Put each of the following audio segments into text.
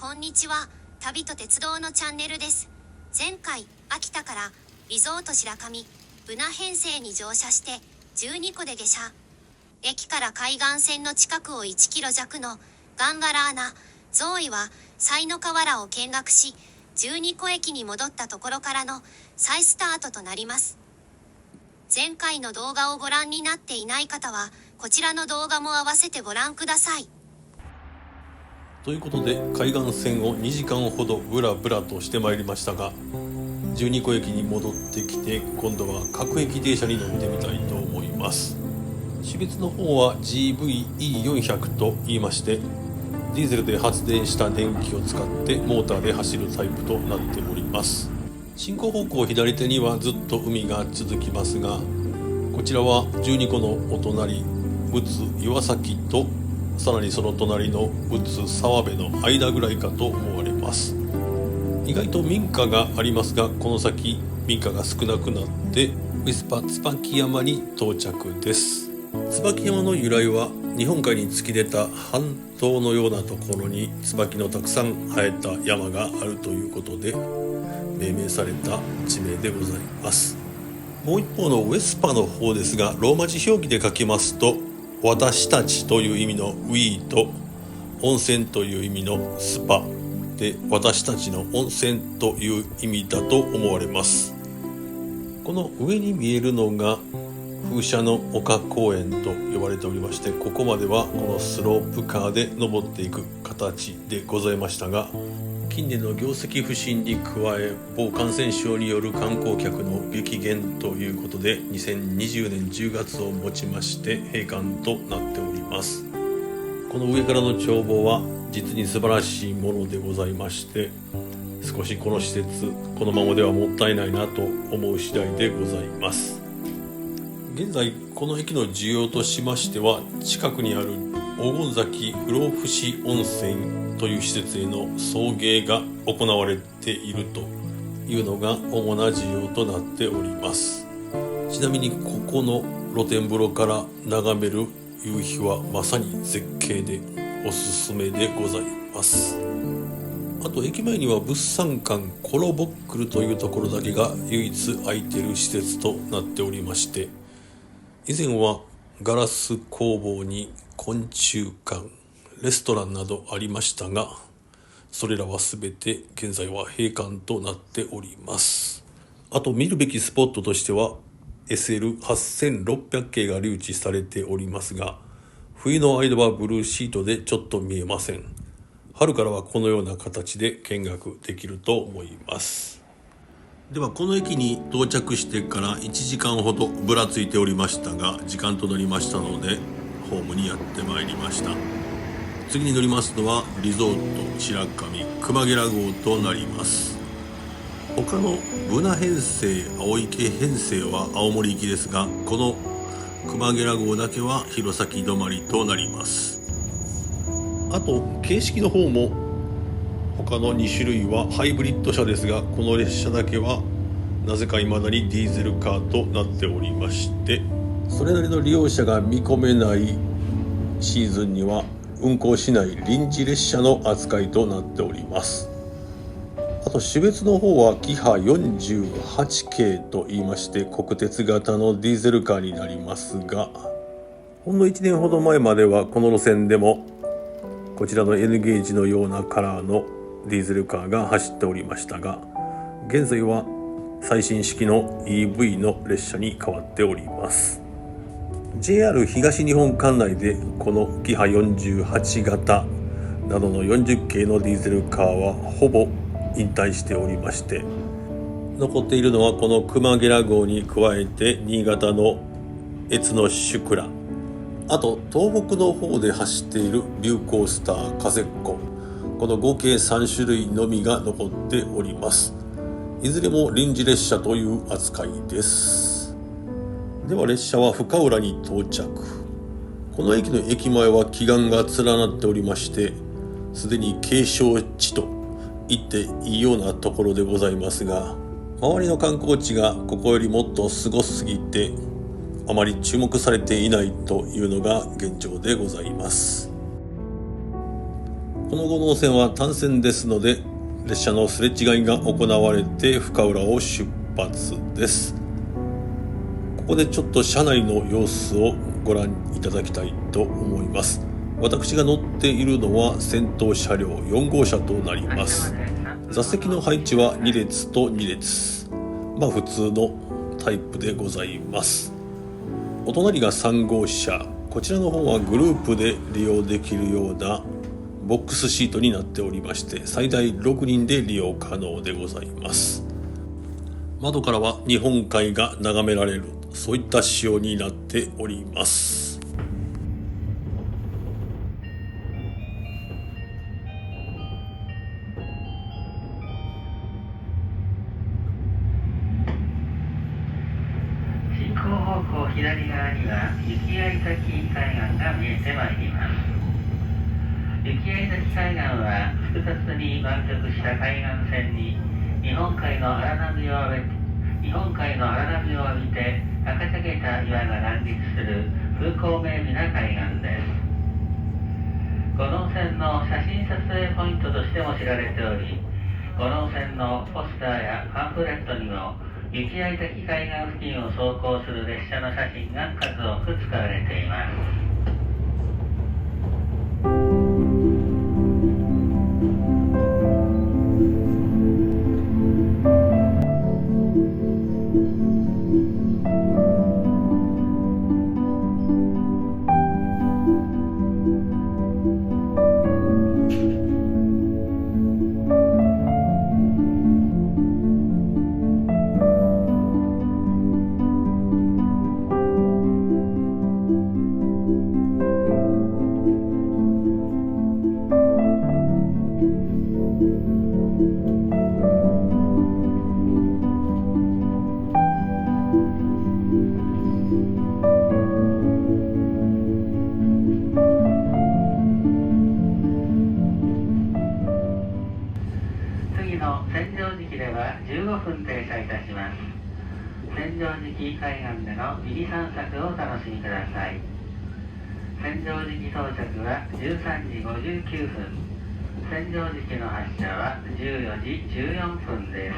こんにちは。旅と鉄道のチャンネルです。前回、秋田からリゾート白神、ブナ編成に乗車して12個で下車。駅から海岸線の近くを1キロ弱のガンガラーナ、ゾーイは西の河原を見学し、12個駅に戻ったところからの再スタートとなります。前回の動画をご覧になっていない方は、こちらの動画も合わせてご覧ください。ということで海岸線を2時間ほどブラブラとしてまいりましたが、12個駅に戻ってきて今度は各駅停車に乗ってみたいと思います。種別の方は GVE400 と言いまして、ディーゼルで発電した電気を使ってモーターで走るタイプとなっております。進行方向左手にはずっと海が続きますが、こちらは12個のお隣陸奥岩崎とさらにその隣の陸奥澤部の間ぐらいかと思われます。意外と民家がありますが、この先民家が少なくなってウェスパ椿山に到着です。椿山の由来は日本海に突き出た半島のようなところに椿のたくさん生えた山があるということで命名された地名でございます。もう一方のウェスパの方ですが、ローマ字表記で書きますと私たちという意味の We と温泉という意味のスパで、私たちの温泉という意味だと思われます。この上に見えるのが風車の丘公園と呼ばれておりまして、ここまではこのスロープカーで登っていく形でございましたが、近年の業績不振に加え某感染症による観光客の激減ということで2020年10月をもちまして閉館となっております。この上からの眺望は実に素晴らしいものでございまして、少しこの施設このままではもったいないなと思う次第でございます。現在この駅の需要としましては、近くにある黄金崎不老不死温泉という施設への送迎が行われているというのが主な需要となっております。ちなみにここの露天風呂から眺める夕日はまさに絶景でおすすめでございます。あと駅前には物産館コロボックルというところだけが唯一空いている施設となっておりまして、以前はガラス工房に昆虫館、レストランなどありましたが、それらはすべて現在は閉館となっております。あと見るべきスポットとしては SL8600 系が留置されておりますが、冬の間はブルーシートでちょっと見えません。春からはこのような形で見学できると思います。ではこの駅に到着してから1時間ほどぶらついておりましたが、時間となりましたのでホームにやってまいりました。次に乗りますのはリゾート白神熊ゲラ号となります。他のブナ編成、青池編成は青森行きですが、この熊ゲラ号だけは弘前止まりとなります。あと形式の方も他の2種類はハイブリッド車ですが、この列車だけはなぜか未だにディーゼルカーとなっておりまして、それなりの利用者が見込めないシーズンには運行しない臨時列車の扱いとなっております。あと種別の方はキハ48系と言いまして、国鉄型のディーゼルカーになりますが、ほんの1年ほど前まではこの路線でもこちらの N ゲージのようなカラーのディーゼルカーが走っておりましたが、現在は最新式の EV の列車に変わっております。JR 東日本管内でこのキハ48型などの40系のディーゼルカーはほぼ引退しておりまして、残っているのはこの熊ゲラ号に加えて新潟の越のシュクラ、あと東北の方で走っているビューコースター、カセッコ、この合計3種類のみが残っております。いずれも臨時列車という扱いです。では列車は深浦に到着。この駅の駅前は奇岩が連なっておりまして、すでに景勝地と言っていいようなところでございますが、周りの観光地がここよりもっとすごすぎてあまり注目されていないというのが現状でございます。この5号線は単線ですので、列車のすれ違いが行われて深浦を出発です。ここでちょっと車内の様子をご覧いただきたいと思います。私が乗っているのは先頭車両4号車となります。座席の配置は2列と2列、普通のタイプでございます。お隣が3号車、こちらの方はグループで利用できるようなボックスシートになっておりまして、最大6人で利用可能でございます。窓からは日本海が眺められる、そういった仕様になっております。進行方向左側には雪合崎海岸が見えてまいります。雪合崎海岸は複雑に湾曲した海岸線に日本海の荒波を浴びて赤茶げた岩が乱立する風光明媚な海岸です。五能線の写真撮影ポイントとしても知られており、五能線のポスターやパンフレットにも雪合崎海岸付近を走行する列車の写真が数多く使われています。千畳敷では15分停車いたします。千畳敷海岸でのミニ散策をお楽しみください。千畳敷到着は13時59分。千畳敷の発車は14時14分です。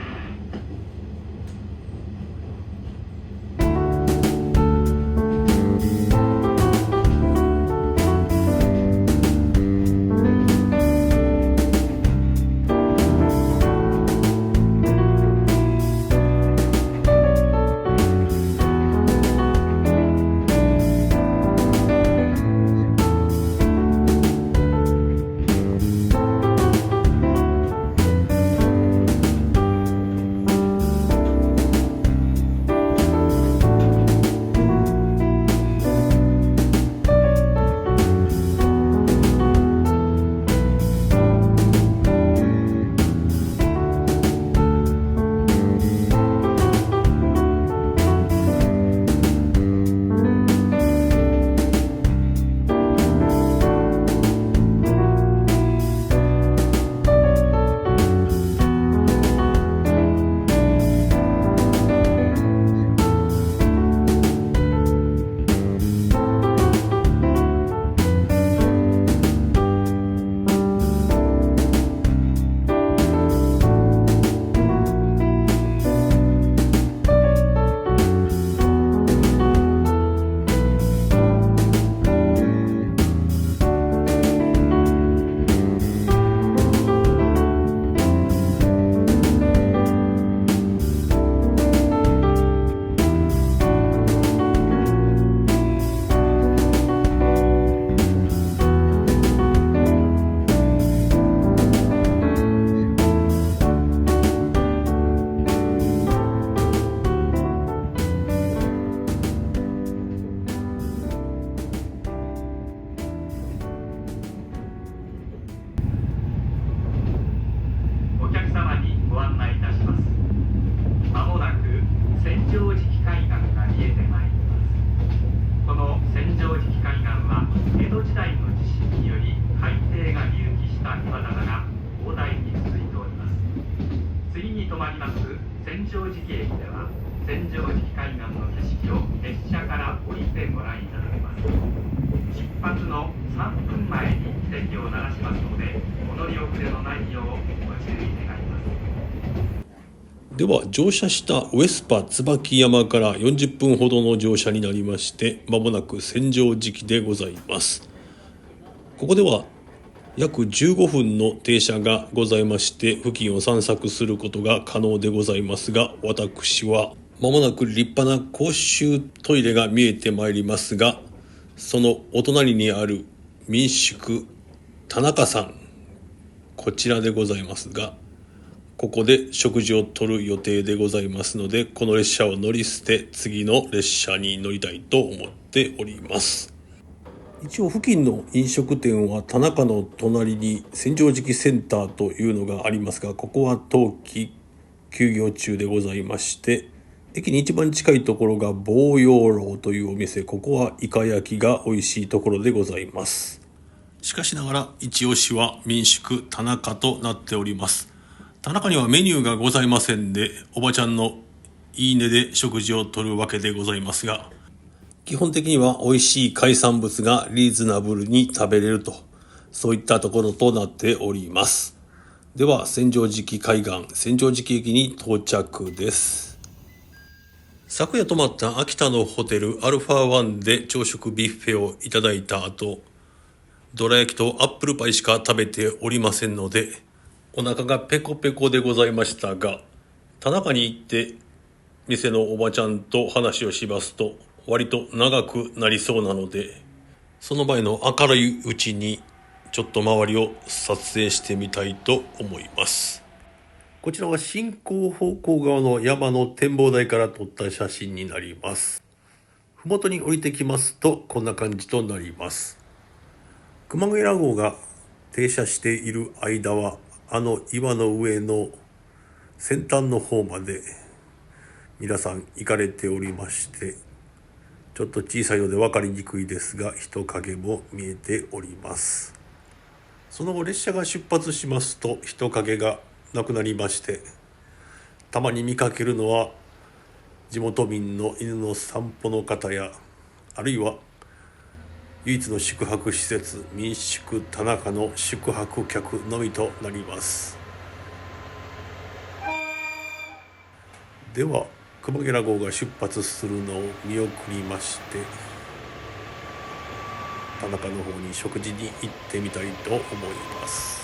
千畳敷駅では千畳敷海岸の景色を列車から降りてご覧いただけます。出発の3分前に汽笛を鳴らしますのでごれのないようご注意願います。では乗車したウェスパ椿山から40分ほどの乗車になりまして、まもなく千畳敷でございます。ここでは約15分の停車がございまして、付近を散策することが可能でございますが、私はまもなく立派な公衆トイレが見えてまいりますが、そのお隣にある民宿田中さん、こちらでございますが、ここで食事をとる予定でございますので、この列車を乗り捨て次の列車に乗りたいと思っております。一応付近の飲食店は田中の隣に千畳敷センターというのがありますが、ここは冬季休業中でございまして、駅に一番近いところが望陽楼というお店、ここはイカ焼きが美味しいところでございます。しかしながら一押しは民宿田中となっております。田中にはメニューがございませんで、おばちゃんのいいねで食事をとるわけでございますが、基本的には美味しい海産物がリーズナブルに食べれると、そういったところとなっております。では千畳敷海岸千畳敷駅に到着です。昨夜泊まった秋田のホテルアルファ1で朝食ビュッフェをいただいた後、どら焼きとアップルパイしか食べておりませんので、お腹がペコペコでございましたが、田中に行って店のおばちゃんと話をしますと割と長くなりそうなので、その前の明るいうちにちょっと周りを撮影してみたいと思います。こちらは進行方向側の山の展望台から撮った写真になります。ふもとに降りてきますとこんな感じとなります。熊谷号が停車している間はあの岩の上の先端の方まで皆さん行かれておりまして、ちょっと小さいので分かりにくいですが人影も見えております。その後列車が出発しますと人影がなくなりまして、たまに見かけるのは地元民の犬の散歩の方や、あるいは唯一の宿泊施設民宿田中の宿泊客のみとなります。では熊谷号が出発するのを見送りまして、田中の方に食事に行ってみたいと思います。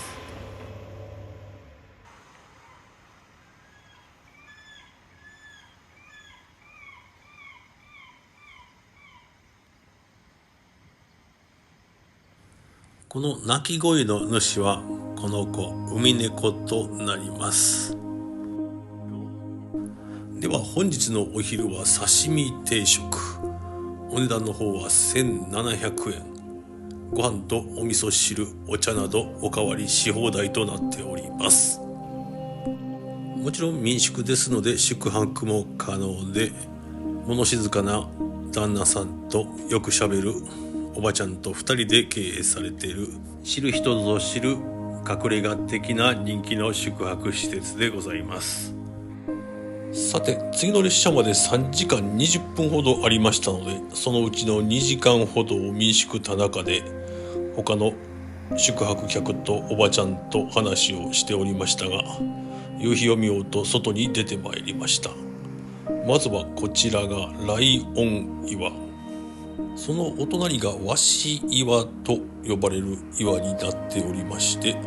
この鳴き声の主はこの子ウミネコとなります。では本日のお昼は刺身定食、お値段の方は1700円、ご飯とお味噌汁お茶などおかわりし放題となっております。もちろん民宿ですので宿泊も可能で、物静かな旦那さんとよくしゃべるおばちゃんと2人で経営されている知る人ぞ知る隠れ家的な人気の宿泊施設でございます。さて次の列車まで3時間20分ほどありましたので、そのうちの2時間ほどを民宿田中で他の宿泊客とおばちゃんと話をしておりましたが、夕日を見ようと外に出てまいりました。まずはこちらがライオン岩、そのお隣が和紙岩と呼ばれる岩になっておりまして、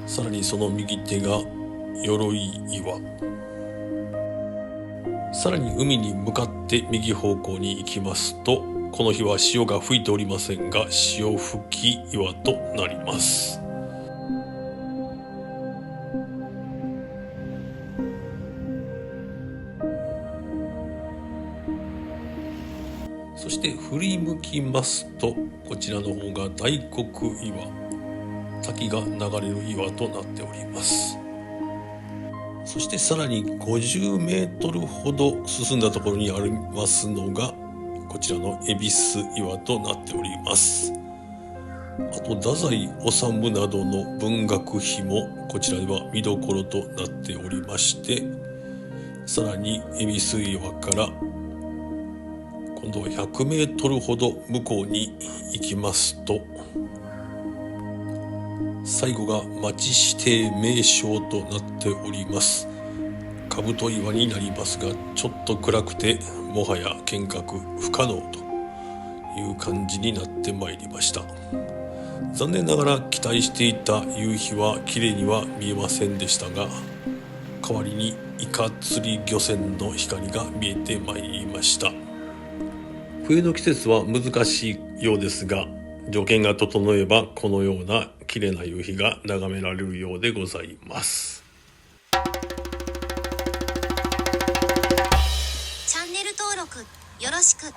さらにその右手が鎧岩、さらに海に向かって右方向に行きますと、この日は潮が吹いておりませんが潮吹き岩となります。そして振り向きますとこちらの方が大黒岩、滝が流れる岩となっております。そしてさらに50メートルほど進んだところにありますのがこちらの恵比寿岩となっております。あと太宰治などの文学碑もこちらでは見どころとなっておりまして、さらに恵比寿岩から今度は100メートルほど向こうに行きますと最後が町指定名勝となっております。兜岩になりますが、ちょっと暗くてもはや見学不可能という感じになってまいりました。残念ながら期待していた夕日は綺麗には見えませんでしたが、代わりにイカ釣り漁船の光が見えてまいりました。冬の季節は難しいようですが、条件が整えばこのような綺麗な夕日が眺められるようでございます。チャンネル登録よろしく。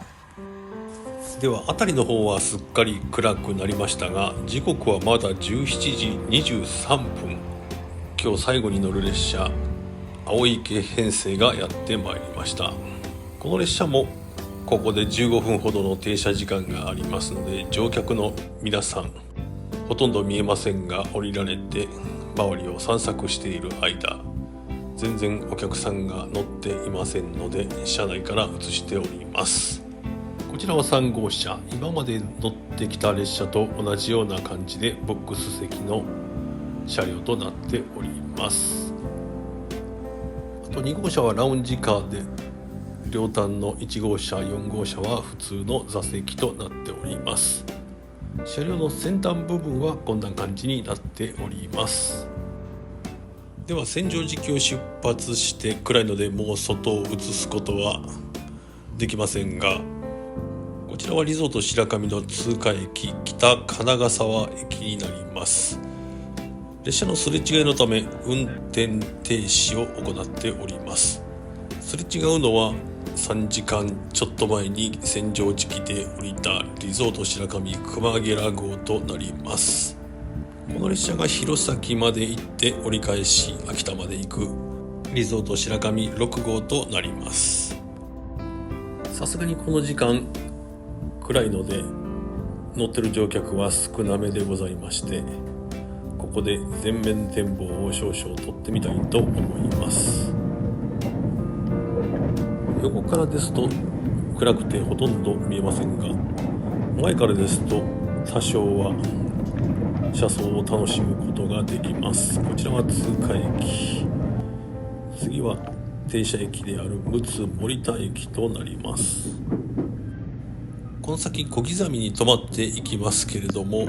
では辺りの方はすっかり暗くなりましたが、時刻はまだ17時23分。今日最後に乗る列車、青池編成がやってまいりました。この列車もここで15分ほどの停車時間がありますので、乗客の皆さんほとんど見えませんが、降りられて周りを散策している間、全然お客さんが乗っていませんので、車内から映しております。こちらは3号車、今まで乗ってきた列車と同じような感じでボックス席の車両となっております。あと2号車はラウンジカーで、両端の1号車4号車は普通の座席となっております。車両の先端部分はこんな感じになっております。では千畳敷を出発して暗いので、もう外を映すことはできませんが、こちらはリゾート白神の通過駅、北金ヶ沢駅になります。列車のすれ違いのため運転停止を行っております。すれ違うのは3時間ちょっと前に千畳敷で降りたリゾート白神熊ゲラ号となります。この列車が弘前まで行って折り返し秋田まで行くリゾート白神6号となります。さすがにこの時間暗いので乗ってる乗客は少なめでございまして、ここで全面展望を少々撮ってみたいと思います。横からですと暗くてほとんど見えませんが、前からですと多少は車窓を楽しむことができます。こちらは通過駅、次は停車駅である陸奥森田駅となります。この先小刻みに止まっていきますけれども、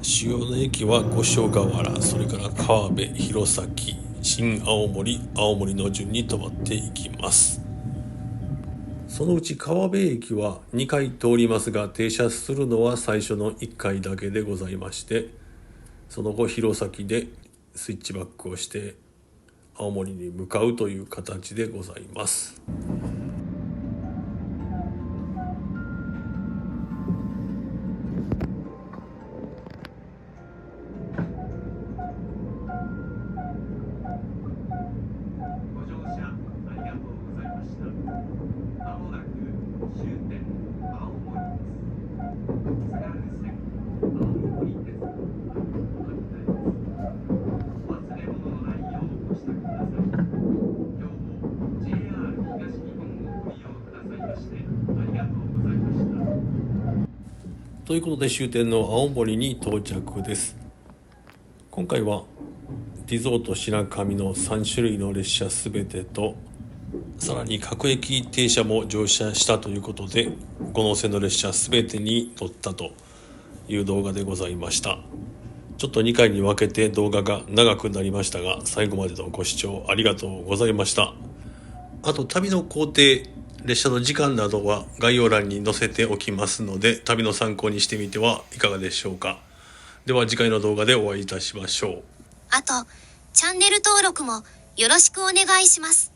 主要な駅は五所川原、それから川辺、弘前、新青森、青森の順に止まっていきます。そのうち川辺駅は2回通りますが、停車するのは最初の1回だけでございまして、その後弘前でスイッチバックをして青森に向かうという形でございます。ご乗車ありがとうございました。まもなく終点青森です。津軽線青森鉄道お忘れ物のないようご支度ください。今日も JR 東日本をご利用くださいましてありがとうございました。ということで終点の青森に到着です。今回はリゾート白神の3種類の列車すべてと、さらに各駅停車も乗車したということで、5能線の列車すべてに乗ったという動画でございました。ちょっと2回に分けて動画が長くなりましたが、最後までのご視聴ありがとうございました。あと旅の工程、列車の時間などは概要欄に載せておきますので、旅の参考にしてみてはいかがでしょうか。では次回の動画でお会いいたしましょう。あとチャンネル登録もよろしくお願いします。